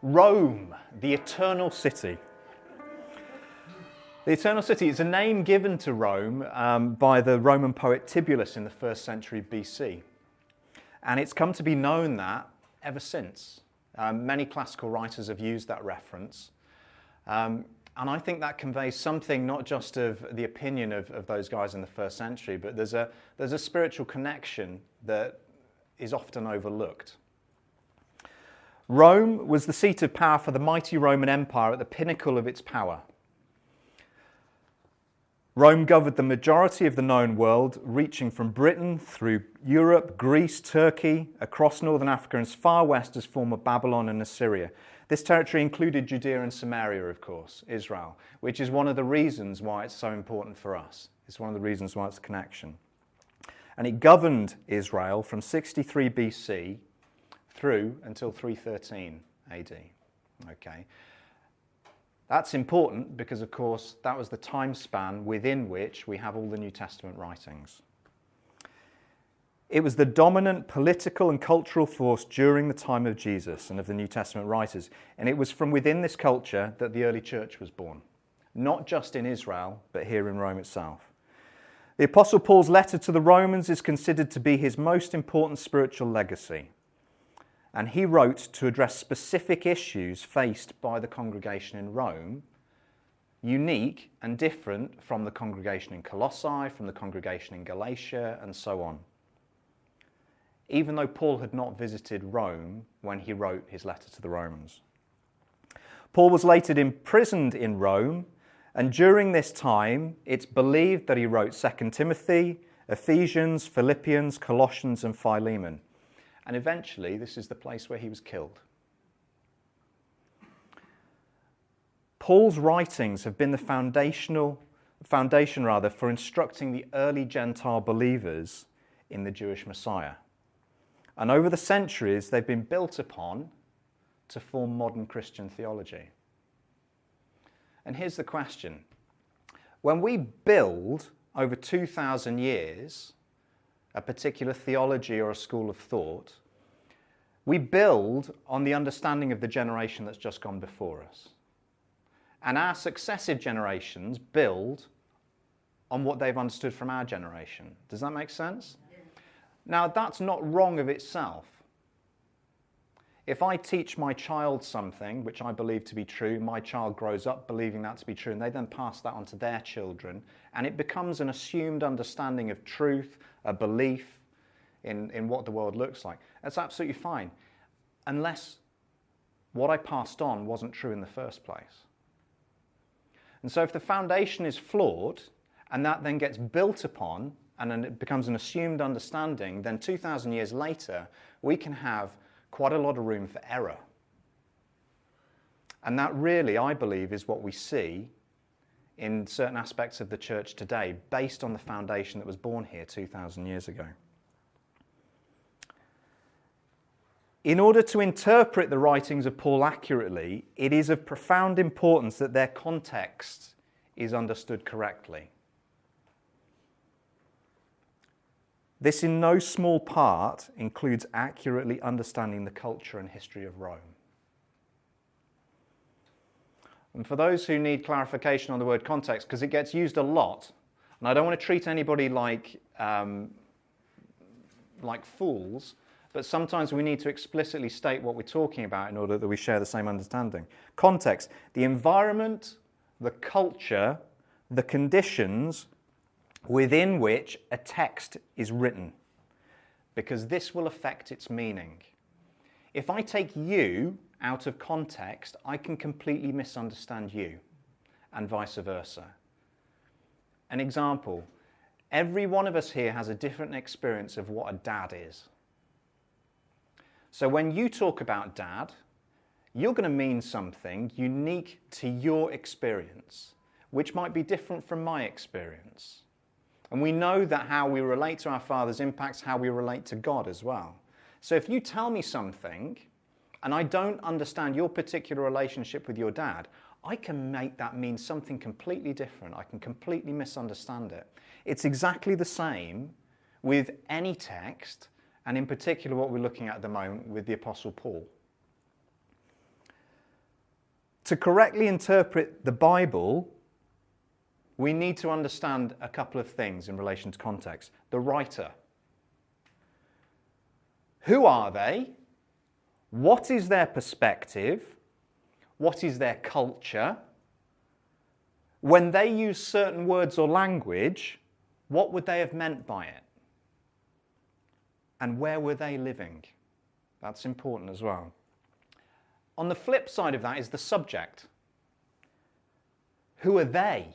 Rome, the eternal city. The eternal city is a name given to Rome by the Roman poet Tibullus in the 1st century BC. And it's come to be known that ever since. Many classical writers have used that reference. And I think that conveys something not just of the opinion of those guys in the 1st century, but there's a spiritual connection that is often overlooked. Rome was the seat of power for the mighty Roman Empire at the pinnacle of its power. Rome governed the majority of the known world, reaching from Britain through Europe, Greece, Turkey, across northern Africa, and as far west as former Babylon and Assyria. This territory included Judea and Samaria, of course, Israel, which is one of the reasons why it's so important for us. It's one of the reasons why it's a connection. And it governed Israel from 63 BC through until 313 AD. Okay. That's important because, of course, that was the time span within which we have all the New Testament writings. It was the dominant political and cultural force during the time of Jesus and of the New Testament writers, and it was from within this culture that the early church was born, not just in Israel, but here in Rome itself. The Apostle Paul's letter to the Romans is considered to be his most important spiritual legacy, and he wrote to address specific issues faced by the congregation in Rome, unique and different from the congregation in Colossae, from the congregation in Galatia, and so on. Even though Paul had not visited Rome when he wrote his letter to the Romans. Paul was later imprisoned in Rome, and during this time, it's believed that he wrote 2 Timothy, Ephesians, Philippians, Colossians, and Philemon. And eventually, this is the place where he was killed. Paul's writings have been the foundation for instructing the early Gentile believers in the Jewish Messiah. And over the centuries, they've been built upon to form modern Christian theology. And here's the question. When we build over 2,000 years a particular theology or a school of thought, we build on the understanding of the generation that's just gone before us. And our successive generations build on what they've understood from our generation. Does that make sense? Now, that's not wrong of itself. If I teach my child something, which I believe to be true, my child grows up believing that to be true, and they then pass that on to their children, and it becomes an assumed understanding of truth, a belief in what the world looks like. That's absolutely fine, unless what I passed on wasn't true in the first place. And so if the foundation is flawed, and that then gets built upon, and then it becomes an assumed understanding, then 2,000 years later, we can have quite a lot of room for error. And that really, I believe, is what we see in certain aspects of the church today, based on the foundation that was born here 2,000 years ago. In order to interpret the writings of Paul accurately, it is of profound importance that their context is understood correctly. This, in no small part, includes accurately understanding the culture and history of Rome. And for those who need clarification on the word context, because it gets used a lot, and I don't want to treat anybody like fools, but sometimes we need to explicitly state what we're talking about in order that we share the same understanding. Context: the environment, the culture, the conditions within which a text is written, because this will affect its meaning. If I take you out of context, I can completely misunderstand you, and vice versa. An example: every one of us here has a different experience of what a dad is. So when you talk about dad, you're going to mean something unique to your experience, which might be different from my experience. And we know that how we relate to our fathers impacts how we relate to God as well. So if you tell me something, and I don't understand your particular relationship with your dad, I can make that mean something completely different. I can completely misunderstand it. It's exactly the same with any text, and in particular what we're looking at the moment with the Apostle Paul. To correctly interpret the Bible, we need to understand a couple of things in relation to context. The writer. Who are they? What is their perspective? What is their culture? When they use certain words or language, what would they have meant by it? And where were they living? That's important as well. On the flip side of that is the subject. Who are they?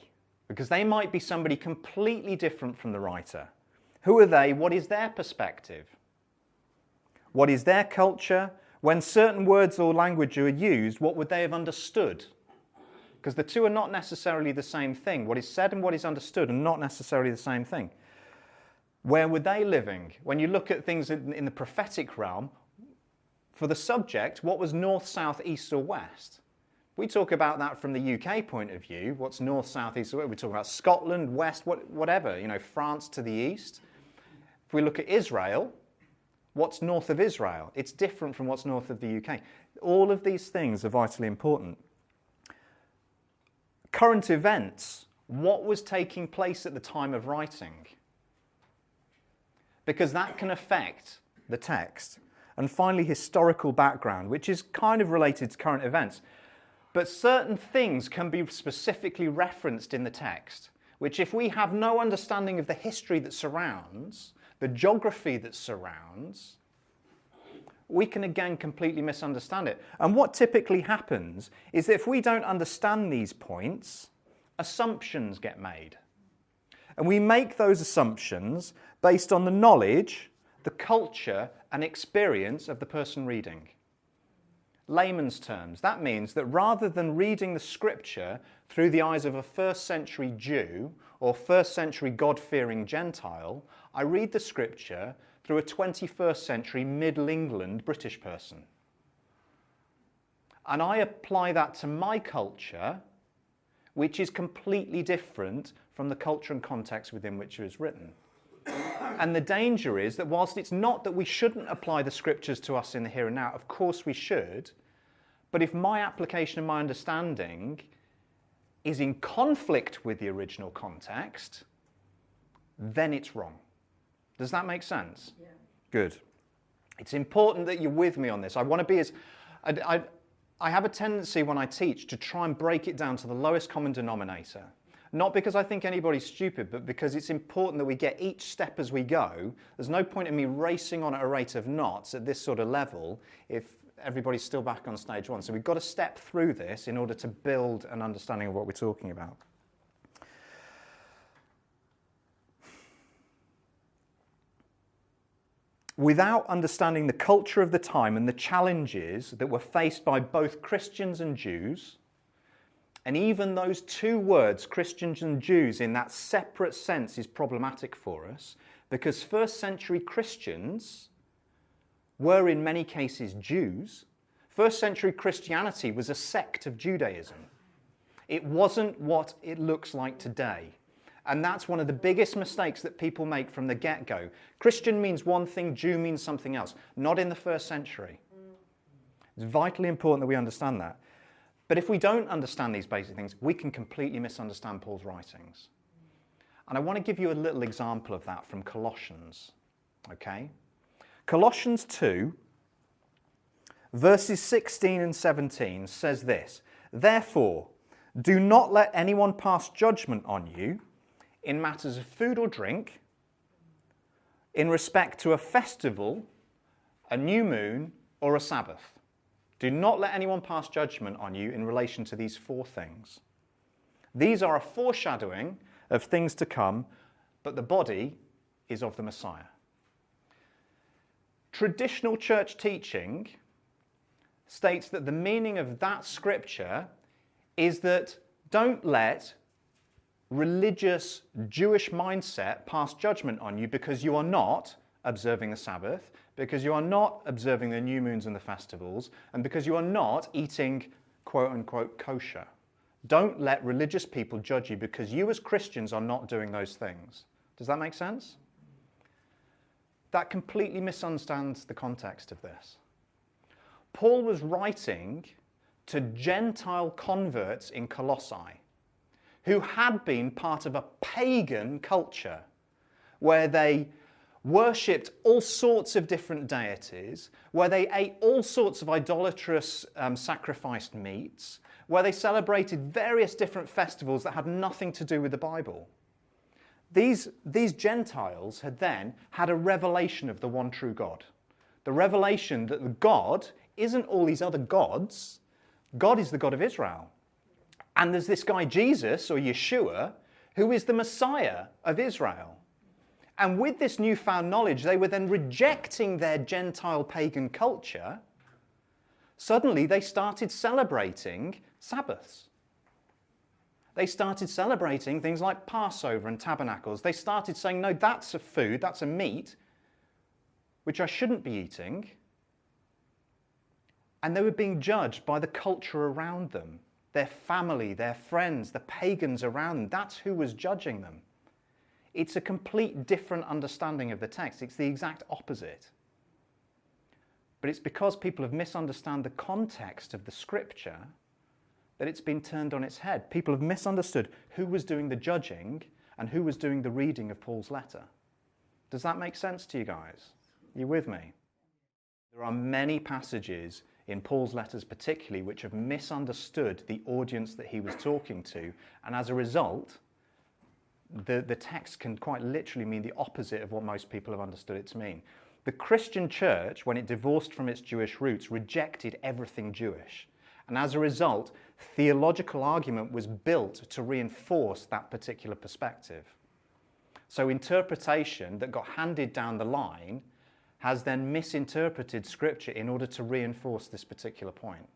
Because they might be somebody completely different from the writer. Who are they? What is their perspective? What is their culture? When certain words or language are used, what would they have understood? Because the two are not necessarily the same thing. What is said and what is understood are not necessarily the same thing. Where were they living? When you look at things in the prophetic realm, for the subject, what was north, south, east or west? We talk about that from the UK point of view. What's north, south, east or west? We talk about Scotland, west, whatever, France to the east. If we look at Israel, what's north of Israel? It's different from what's north of the UK. All of these things are vitally important. Current events, what was taking place at the time of writing? Because that can affect the text. And finally, historical background, which is kind of related to current events. But certain things can be specifically referenced in the text, which if we have no understanding of the history that surrounds, the geography that surrounds, we can again completely misunderstand it. And what typically happens is that if we don't understand these points, assumptions get made. And we make those assumptions based on the knowledge, the culture, and experience of the person reading. Layman's terms, that means that rather than reading the scripture through the eyes of a first century Jew or first century God-fearing Gentile, I read the scripture through a 21st century Middle England British person. And I apply that to my culture, which is completely different from the culture and context within which it was written. And the danger is that whilst it's not that we shouldn't apply the scriptures to us in the here and now, of course we should, but if my application and my understanding is in conflict with the original context, then it's wrong. Does that make sense? Yeah. Good. It's important that you're with me on this. I want to be as... I have a tendency when I teach to try and break it down to the lowest common denominator. Not because I think anybody's stupid, but because it's important that we get each step as we go. There's no point in me racing on at a rate of knots at this sort of level if everybody's still back on stage one. So we've got to step through this in order to build an understanding of what we're talking about. Without understanding the culture of the time and the challenges that were faced by both Christians and Jews, and even those two words, Christians and Jews, in that separate sense is problematic for us, because first century Christians were in many cases Jews. First century Christianity was a sect of Judaism. It wasn't what it looks like today. And that's one of the biggest mistakes that people make from the get-go. Christian means one thing, Jew means something else. Not in the first century. It's vitally important that we understand that. But if we don't understand these basic things, we can completely misunderstand Paul's writings. And I want to give you a little example of that from Colossians. Okay? Colossians 2, verses 16 and 17 says this: "Therefore, do not let anyone pass judgment on you in matters of food or drink, in respect to a festival, a new moon, or a Sabbath. Do not let anyone pass judgment on you in relation to these four things. These are a foreshadowing of things to come, but the body is of the Messiah." Traditional church teaching states that the meaning of that scripture is that don't let religious Jewish mindset pass judgment on you because you are not observing the Sabbath, because you are not observing the new moons and the festivals, and because you are not eating quote-unquote kosher. Don't let religious people judge you because you as Christians are not doing those things. Does that make sense? That completely misunderstands the context of this. Paul was writing to Gentile converts in Colossae who had been part of a pagan culture where they worshipped all sorts of different deities, where they ate all sorts of idolatrous sacrificed meats, where they celebrated various different festivals that had nothing to do with the Bible. These Gentiles had then had a revelation of the one true God. The revelation that the God isn't all these other gods. God is the God of Israel. And there's this guy Jesus, or Yeshua, who is the Messiah of Israel. And with this newfound knowledge, they were then rejecting their Gentile pagan culture. Suddenly, they started celebrating Sabbaths. They started celebrating things like Passover and tabernacles. They started saying, no, that's a food, that's a meat, which I shouldn't be eating. And they were being judged by the culture around them, their family, their friends, the pagans around them. That's who was judging them. It's a complete different understanding of the text. It's the exact opposite. But it's because people have misunderstood the context of the scripture that it's been turned on its head. People have misunderstood who was doing the judging and who was doing the reading of Paul's letter. Does that make sense to you guys? Are you with me? There are many passages in Paul's letters particularly which have misunderstood the audience that he was talking to, and as a result, the text can quite literally mean the opposite of what most people have understood it to mean. The Christian church, when it divorced from its Jewish roots, rejected everything Jewish. And as a result, theological argument was built to reinforce that particular perspective. So interpretation that got handed down the line has then misinterpreted Scripture in order to reinforce this particular point.